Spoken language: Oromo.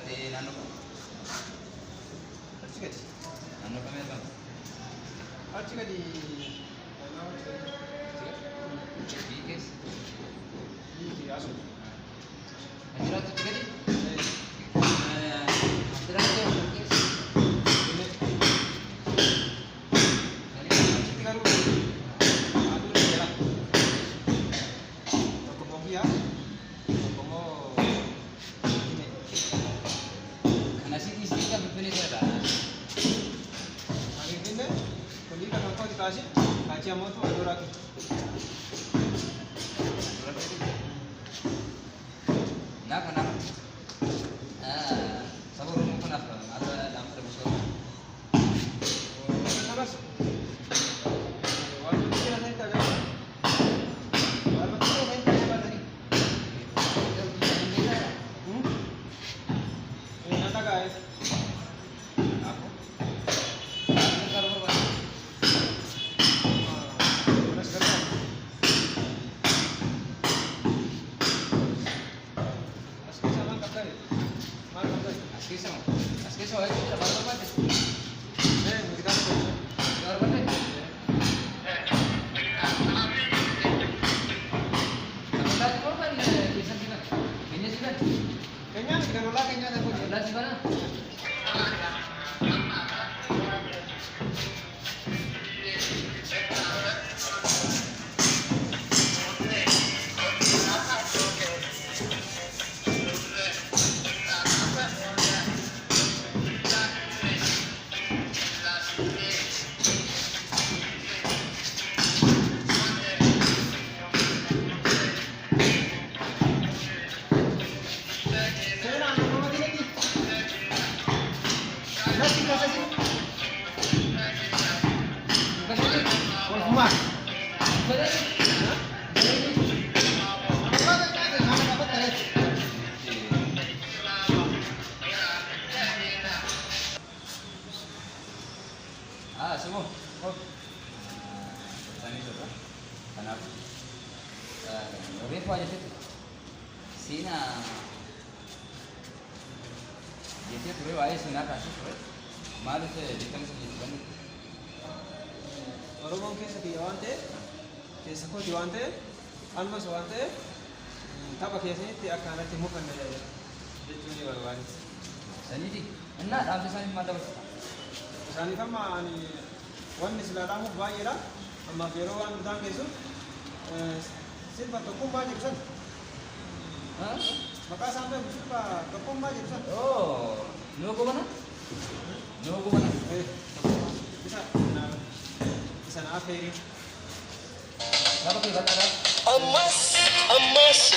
Te naannoo kam? Achi gadi. Naannoo kamii argama? Achi gadi. Biyyi keessa? Biyyi asuma. Kan jiraattu achi gadi? Kaci amma tu ada lagi. Nak kenapa? Sabar rumah kenapa? Ada dalam terbesar. Nabas. Waktu itu kita nanti ada. Waktu itu nanti ada apa tadi? Ini nanti guys. Aku. Askeso itu tidak apa-apa deh. Kita harus. Tidak apa deh. Kalau tadi korban bisa juga. Ini juga. Kayaknya kita nolak kayaknya ada punya. Sudah di mana? Semua. Oh. Tani tu kan? Kenapa? Lebih apa aja tu? Sina. Jadi tu ayah sina kasih tu. Malu se jikam se jikam. Orang kes diwaante, kes aku diwaante, almas diwaante, tapi kesnya ti akan ada temu kan ada. Itu ni baru. Sani di. Enggak, dalam sani mana? Sani kama ni wanni siladamu baay'eedha amma yeroo waan bitaan keessu silba tokkummaa jedhu san maqaa isaan beeku silba tokkummaa jedhu san Nuugu mana? Nuugu mana? isa na afeerii Apa tu kata? Emas